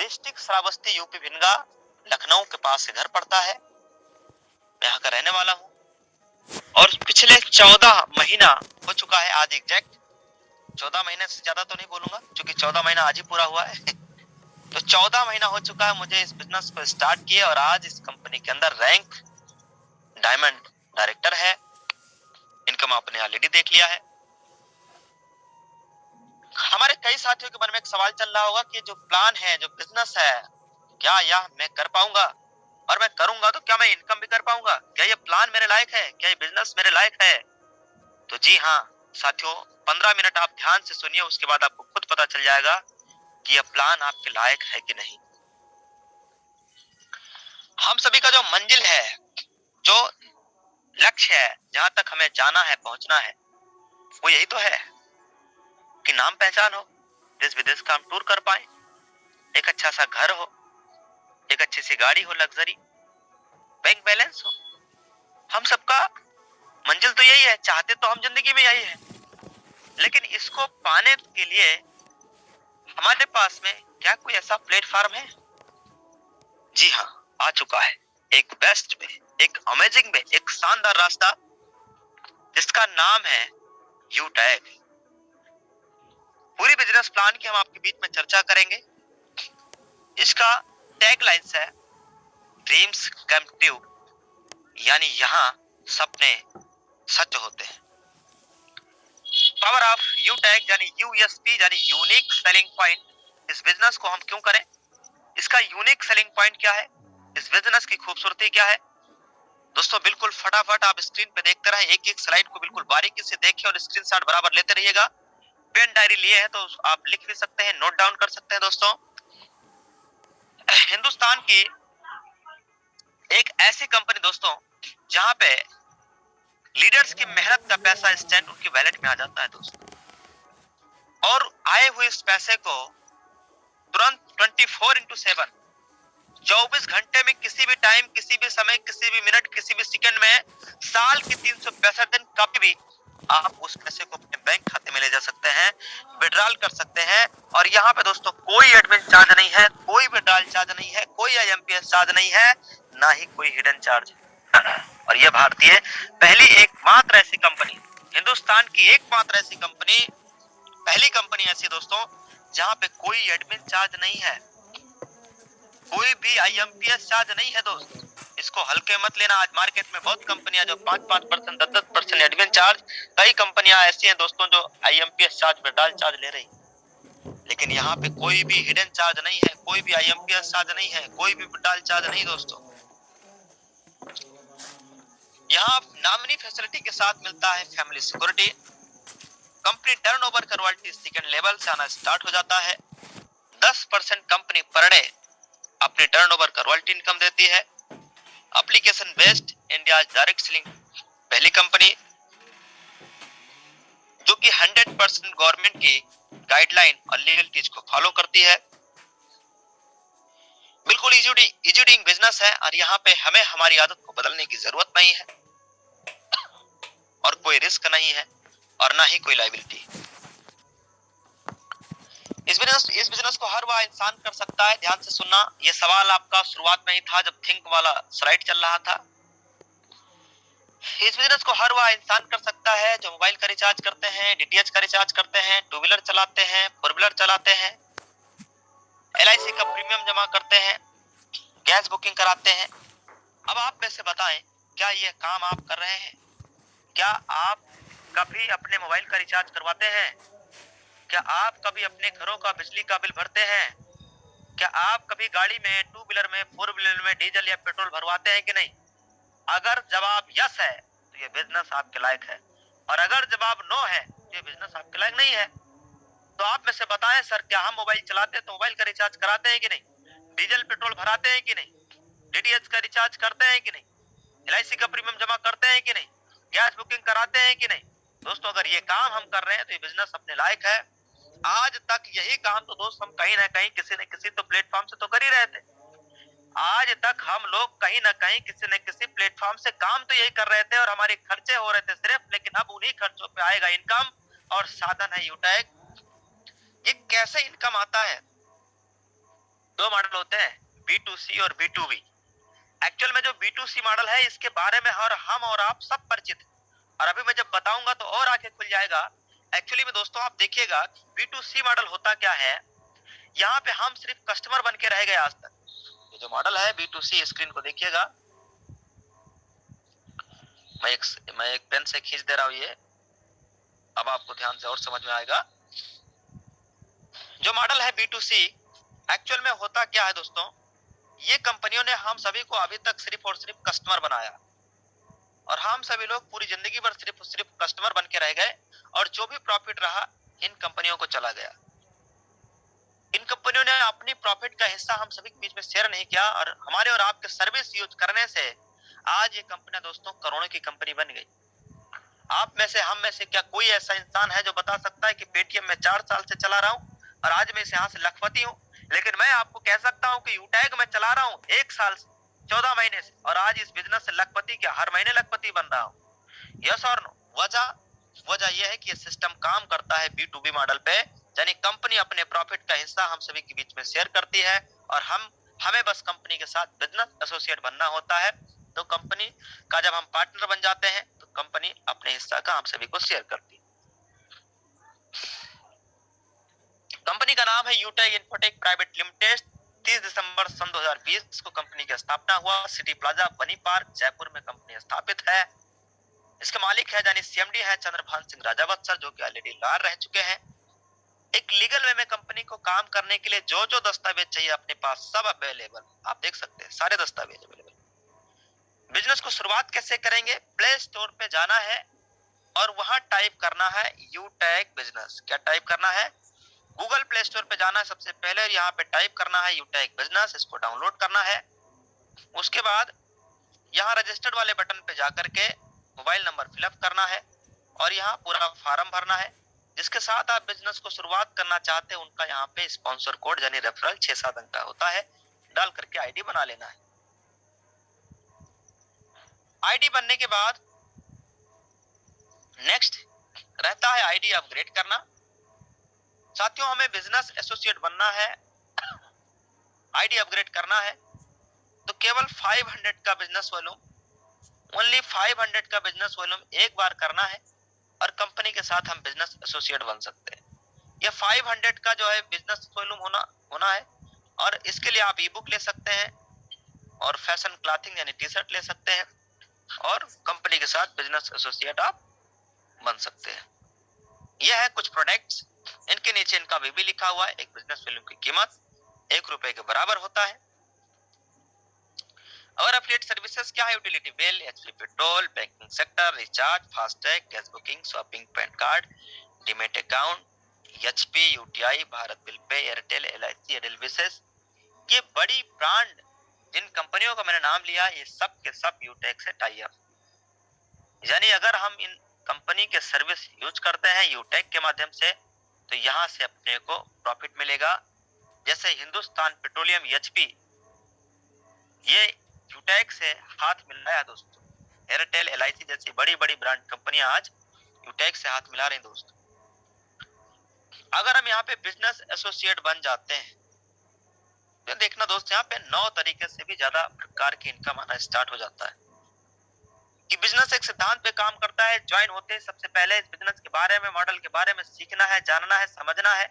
District Shravasti, UP Bhinga, Lucknow के पास से घर पड़ता है। मैं यहाँ का रहने वाला हूँ और पिछले 14 महीना हो चुका है, आज एग्जैक्ट 14 महीने से ज्यादा तो नहीं बोलूंगा क्योंकि 14 महीना आज ही पूरा हुआ है तो 14 महीना हो चुका है मुझे इस बिजनेस को स्टार्ट किए और आज इस कंपनी के अंदर रैंक डायमंड डायरेक्टर है। इनकम आपने ऑलरेडी देख लिया है। हमारे कई साथियों के मन में एक सवाल चल रहा होगा कि जो प्लान है, जो बिजनेस है, क्या यह मैं कर पाऊंगा और मैं करूंगा तो क्या मैं इनकम भी कर पाऊंगा? क्या ये प्लान मेरे लायक है? क्या ये बिजनेस मेरे लायक है? तो जी हाँ साथियों, 15 मिनट आप ध्यान से सुनिए, उसके बाद आपको खुद पता चल जाएगा कि यह प्लान आपके लायक है कि नहीं। हम सभी का जो मंजिल है, जो लक्ष्य है, जहां तक हमें जाना है, पहुंचना है, वो यही तो है कि नाम पहचान हो, देश विदेश का हम टूर कर पाए, एक अच्छा सा घर हो, एक अच्छी सी गाड़ी हो, लग्जरी, बैंक बैलेंस हो। हम सबका मंजिल तो यही है, चाहते तो हम जिंदगी में यही है, लेकिन इसको पाने के लिए हमारे पास में क्या कोई ऐसा प्लेटफॉर्म है? जी हाँ, आ चुका है एक बेस्ट वे, एक अमेजिंग वे, एक शानदार रास्ता जिसका नाम है यू टैग। पूरी बिजनेस प्लान की हम आपके बीच में चर्चा करेंगे। इसका टैगलाइंस है ड्रीम्स कम ट्रू, यानी यहाँ सपने सच होते हैं। पावर ऑफ यू टैग यानी यूएसपी यानी यूनिक सेलिंग पॉइंट। इस बिजनेस को हम क्यों करें, इसका यूनिक सेलिंग पॉइंट क्या है, इस बिजनेस की खूबसूरती क्या है? दोस्तों बिल्कुल फटाफट आप स्क्रीन पे देखते रहे, एक एक स्लाइड को बिल्कुल बारीकी से देखिए और स्क्रीनशॉट बराबर लेते रहिएगा। पेन डायरी लिए हैं तो आप लिख भी सकते हैं, नोट डाउन कर सकते हैं। दोस्तों हिंदुस्तान की एक ऐसी कंपनी दोस्तों जहां पे लीडर्स की मेहनत का पैसा इंस्टेंट उनकी वैलेट में आ जाता है दोस्तों, और आए हुए इस पैसे को तुरंत 24x7 24 घंटे में किसी भी टाइम, किसी भी समय, किसी भी मिनट, किसी भी सेकंड में, साल के 365 दिन कभी भी आप उस पैसे को अपने बैंक खाते में ले जा सकते हैं, विड्रॉल कर सकते हैं। और यहाँ पे दोस्तों कोई एडमिन चार्ज नहीं है, कोई विड्रॉल चार्ज नहीं है, कोई आईएमपीएस चार्ज नहीं है, ना ही कोई हिडन चार्ज। और यह भारतीय पहली एकमात्र ऐसी कंपनी, हिंदुस्तान की एकमात्र ऐसी कंपनी, पहली कंपनी ऐसी दोस्तों जहां पे कोई एडमिन चार्ज नहीं है, कोई भी आईएमपीएस चार्ज नहीं है। दोस्त इसको हल्के मत लेना। आज मार्केट में बहुत कंपनियां जो 5-5%, 10-10% एडमिन चार्ज, कई कंपनियां ऐसी हैं दोस्तों जो आईएमपीएस चार्ज, विड्रॉल चार्ज ले रही, लेकिन यहाँ पे कोई भी हिडन चार्ज नहीं है, कोई भी आईएमपीएस चार्ज नहीं है, कोई भी विड्रॉल चार्ज नहीं। दोस्तों यहाँ नॉमिनी फैसिलिटी के साथ मिलता है फैमिली सिक्योरिटी। कंपनी टर्नओवर का रॉयल्टी सेकंड लेवल से आना स्टार्ट हो जाता है। 10% कंपनी पर डे अपने टर्नओवर का रॉयल्टी इनकम देती है। Application based India direct selling पहली कंपनी जो कि 100% गवर्नमेंट की गाइडलाइन और लीगलिटीज को फॉलो करती है। बिल्कुल इजी डूइंग बिजनेस है और यहाँ पे हमें हमारी आदत को बदलने की जरूरत नहीं है और कोई रिस्क नहीं है और ना ही कोई लायबिलिटी। इस बिजनेस को हर वह इंसान कर सकता है। ध्यान से सुनना, ये सवाल आपका शुरुआत में ही था जब थिंक वाला स्लाइड चल रहा था। इस बिजनेस को हर वह इंसान कर सकता है जो मोबाइल का रिचार्ज करते हैं, डीटीएच का रिचार्ज करते हैं, टू व्हीलर चलाते हैं, फोर व्हीलर चलाते हैं, एलआईसी का प्रीमियम जमा करते हैं, गैस बुकिंग कराते हैं। अब आप में से बताएं, क्या ये काम आप कर रहे हैं? क्या आप कभी अपने मोबाइल का रिचार्ज करवाते हैं? क्या आप कभी अपने घरों का बिजली का बिल भरते हैं? क्या आप कभी गाड़ी में, टू व्हीलर में, फोर व्हीलर में डीजल या पेट्रोल भरवाते हैं कि नहीं? अगर जवाब यस है तो ये बिजनेस आपके लायक है, और अगर जवाब नो है तो ये बिजनेस आपके लायक नहीं है। तो आप में से बताएं सर, क्या हम मोबाइल चलाते हैं तो मोबाइल का रिचार्ज कराते हैं कि नहीं? डीजल पेट्रोल भराते हैं कि नहीं? डीटीएच का रिचार्ज करते हैं कि नहीं? एलआईसी का प्रीमियम जमा करते हैं कि नहीं? गैस बुकिंग कराते हैं कि नहीं? दोस्तों अगर ये काम हम कर रहे हैं तो ये बिजनेस अपने लायक है। आज तक यही काम तो दोस्त हम कहीं ना कहीं किसी न किसी तो प्लेटफॉर्म से तो कर ही रहे थे। आज तक हम लोग कहीं ना कहीं किसी न किसी प्लेटफॉर्म से काम तो यही कर रहे थे और हमारे खर्चे हो रहे थे सिर्फ, लेकिन अब उन्हीं खर्चों पे आएगा इनकम, और साधन है यूटैग। ये कैसे इनकम आता है? दो मॉडल होते हैं, B2C और B2B। एक्चुअल में जो B2C मॉडल है इसके बारे में हम और आप सब परिचित हैं, और अभी मैं जब बताऊंगा तो और आंखें खुल जाएगा। एक्चुअली में दोस्तों आप देखिएगा B2C मॉडल होता क्या है, यहाँ पे हम सिर्फ कस्टमर बन के रह गए आज तक। ये जो मॉडल है B2C, स्क्रीन को देखिएगा, मैं एक पेन से खींच दे रहा हूं ये, अब आपको ध्यान से और समझ में आएगा। जो मॉडल है B2C, एक्चुअल में होता क्या है दोस्तों, ये कंपनियों ने हम सभी को अभी तक सिर्फ और सिर्फ कस्टमर बनाया, और हम सभी लोग पूरी जिंदगी भर सिर्फ और सिर्फ कस्टमर बन के रह गए, और जो भी प्रॉफिट रहा इन कंपनियों को चला गया। इन कंपनियों ने अपनी प्रॉफिट का हिस्सा हम सभी के बीच में शेयर नहीं किया, और हमारे और आपके सर्विस यूज करने से आज ये कंपनियां दोस्तों करोड़ों की कंपनी बन गई। आप में से, हम में से क्या कोई ऐसा इंसान है जो बता सकता है कि पेटीएम में 4 साल से चला रहा हूं और आज मैं यहाँ से लखपति हूं? लेकिन मैं आपको कह सकता हूं कि यूटैग में चला रहा हूं 1 साल से, 14 महीने से, और आज इस बिजनेस से लखपति क्या हर महीने लखपति बन रहा हूं। यस और नो? वजह यह है कि ये सिस्टम काम करता है B2B मॉडल पे, यानी कंपनी अपने प्रॉफिट का हिस्सा हम सभी के बीच में शेयर करती है, और हमें बस कंपनी के साथ बिजनेस एसोसिएट बनना होता है। तो कंपनी का जब हम पार्टनर बन जाते हैं तो कंपनी अपने हिस्सा का हम सभी को शेयर करती है। कंपनी का नाम है यूटैग इन्फोटेक प्राइवेट लिमिटेड। 30 दिसंबर सन 2020 को कंपनी की स्थापना हुआ। सिटी प्लाजा बनी पार्क जयपुर में कंपनी स्थापित है। इसके मालिक है यानी CMD है चंद्रभान सिंह राजावत सर, जो कि ऑलरेडी लार रह चुके हैं। एक लीगल वे में कंपनी को काम करने के लिए जो जो दस्तावेज चाहिए अपने पास सब अवेलेबल, आप देख सकते हैं सारे दस्तावेज अवेलेबल। बिजनेस को शुरुआत कैसे करेंगे? प्ले स्टोर पे जाना है और वहां टाइप करना है यूटैग बिजनेस। क्या टाइप करना है? गूगल प्ले स्टोर पे जाना है सबसे पहले, यहाँ पे टाइप करना है यूटैग बिजनेस, इसको डाउनलोड करना है। उसके बाद यहाँ रजिस्टर्ड वाले बटन पे जाकर के मोबाइल नंबर फिलअप करना है, और यहाँ पूरा फॉर्म भरना है। जिसके साथ आप बिजनेस को शुरुआत करना चाहते हैं उनका यहाँ पे स्पॉन्सर कोड यानी रेफरल 6-7 अंक का होता है, डाल करके आईडी बना लेना है। आईडी बनने के बाद नेक्स्ट रहता है आईडी अपग्रेड करना। साथियों हमें बिजनेस एसोसिएट बनना है, आईडी अपग्रेड करना है, तो केवल 500 का बिजनेस वॉल्यूम, ओनली 500 का बिजनेस वॉल्यूम एक बार करना है, और कंपनी के साथ हम बिजनेस एसोसिएट बन सकते हैं। ये 500 का जो है बिजनेस वॉल्यूम होना है, और इसके लिए आप ई बुक ले सकते हैं और फैशन क्लॉथिंग यानी टी-शर्ट ले सकते हैं, और कंपनी के साथ बिजनेस एसोसिएट आप बन सकते हैं। यह है कुछ प्रोडक्ट्स, इनके नीचे इनका भी लिखा हुआ है। एक बिजनेस वॉल्यूम की कीमत 1 रुपए के बराबर होता है। और एफिलिएट सर्विसेज क्या है? Utility bill, HP petrol, banking sector, recharge, FASTag, gas booking, shopping, pan card, demat account, HP, UTI, Bharat bill pay, Airtel, LIC, एडेलविसेस। ये बड़ी ब्रांड जिन कंपनियों का मैंने नाम लिया, ये सब के सब यूटेक से टाई अप, यानी अगर हम इन कंपनी के सर्विस यूज करते हैं यूटेक के माध्यम से तो यहाँ से अपने को प्रॉफिट मिलेगा। जैसे हिंदुस्तान पेट्रोलियम, एचपी, ये यूटेक से हाथ मिलाया दोस्तों। एयरटेल, LIC जैसी बड़ी बड़ी ब्रांड कंपनियां आज यूटेक से हाथ मिला रही दोस्तों। अगर हम यहाँ पे बिजनेस एसोसिएट बन जाते हैं तो देखना दोस्त, यहाँ पे 9 तरीके से भी ज्यादा प्रकार की इनकम आना स्टार्ट हो जाता है। कि बिजनेस एक सिद्धांत पे काम करता है। ज्वाइन होते हैं सबसे पहले इस बिजनेस के बारे में, मॉडल के बारे में सीखना है, जानना है, समझना है,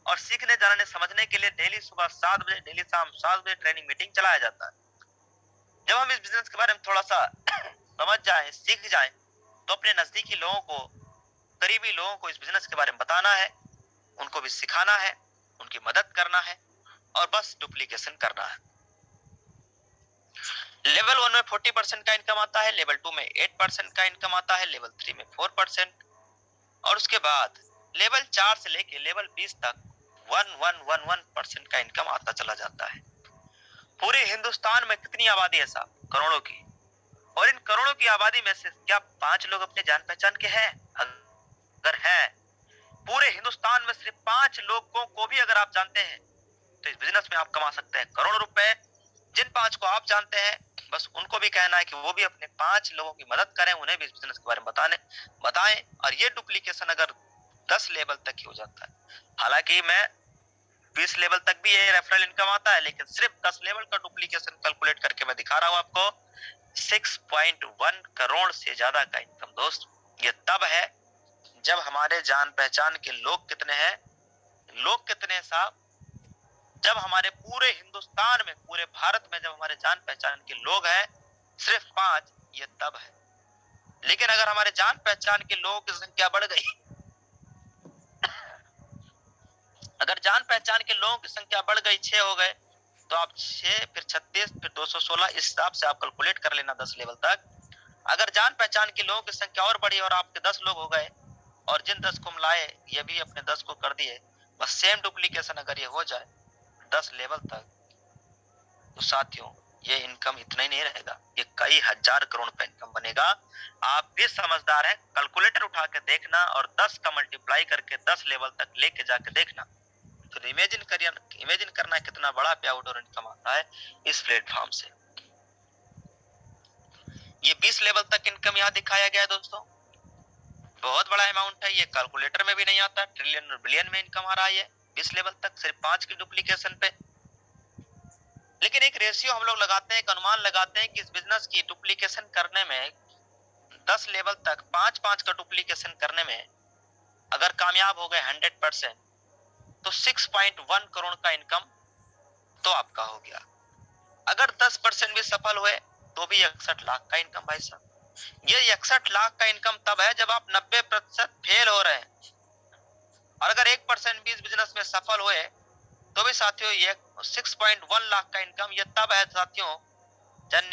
और सीखने, जानने, समझने के लिए डेली सुबह 7 बजे, डेली शाम 7 बजे ट्रेनिंग मीटिंग चलाया जाता है। जब हम इस बिजनेस के बारे में थोड़ा सा समझ जाएं, सीख जाएं, तो अपने नजदीकी लोगों को, करीबी लोगों को इस बिजनेस के बारे में बताना है, उनको भी सिखाना है, उनकी मदद करना है, और बस डुप्लीकेशन करना है। लेवल 1 में 40% का इनकम आता है, लेवल 2 में 8% का इनकम आता है, लेवल 3 में 4%, और उसके बाद लेवल 4 से लेके लेवल 20 तक 1111% का इनकम आता चला जाता है। पूरे हिंदुस्तान में कितनी आबादी है साहब? करोड़ों की। और इन करोड़ों की आबादी में से क्या 5 लोग अपने जान पहचान के हैं? अगर है, पूरे हिंदुस्तान में सिर्फ 5 लोगों को भी अगर आप जानते हैं तो इस बिजनेस में आप कमा सकते हैं करोड़ों रुपए। जिन 5 को आप जानते हैं बस उनको भी कहना है कि वो भी अपने 5 लोगों की मदद करें, उन्हें भी इस बिजनेस के बारे में बताएं, और ये डुप्लीकेशन अगर 10 लेवल तक ही हो जाता है। हालांकि मैं 20 लेवल तक भी ये रेफरल इनकम आता है, लेकिन सिर्फ 10 लेवल का डुप्लीकेशन कैलकुलेट करके मैं दिखा रहा हूं आपको 6.1 करोड़ से ज्यादा का इनकम। दोस्त ये तब है जब हमारे जान पहचान के लोग कितने हैं, लोग कितने साहब, जब हमारे पूरे हिंदुस्तान में, पूरे भारत में जब हमारे जान पहचान के लोग हैं सिर्फ 5, ये तब है। लेकिन अगर हमारे जान पहचान के लोगों की संख्या बढ़ गई, अगर जान पहचान के लोगों की संख्या बढ़ गई, 6 हो गए, तो आप 6 फिर 36 फिर 216, इस हिसाब से आप कैलकुलेट कर लेना 10 लेवल तक। अगर जान पहचान के लोगों की संख्या और बढ़ी और आपके 10 लोग हो गए, और जिन 10 को मिलाए ये भी अपने 10 को कर दिए, बस सेम डुप्लीकेशन अगर ये हो जाए 10 लेवल तक, तो साथियों ये इनकम इतना ही नहीं रहेगा, ये कई हजार करोड़ का इनकम बनेगा। आप भी समझदार हैं, कैलकुलेटर उठा के देखना और 10 का मल्टीप्लाई करके 10 लेवल तक लेके जाके देखना, तो इमेजिन करना कितना बड़ा पे आउट और इनकम आता है इस प्लेटफॉर्म से। ये 20 लेवल तक इनकम यहाँ दिखाया गया है दोस्तों, बहुत बड़ा अमाउंट है, ये कैलकुलेटर में भी नहीं आता, ट्रिलियन और बिलियन में इनकम आ रहा है 20 लेवल तक सिर्फ 5 की डुप्लीकेशन पे। लेकिन एक रेशियो हम लोग लगाते हैं, एक अनुमान लगाते हैं कि इस बिजनेस की डुप्लीकेशन करने में 10 लेवल तक 5 का डुप्लीकेशन करने में अगर कामयाब हो गए 100%, तो 6.1 करोड़ का इनकम तो आपका हो गया। अगर 10% भी सफल हुए तो भी 61 लाख का इनकम भाई साहब। ये 61 लाख का इनकम तब है जब आप 90% फेल हो रहे हैं, और अगर 1% भी इस बिजनेस में सफल हुए तो भी साथियों ये 6.1 लाख का इनकम ये तब है साथियों जब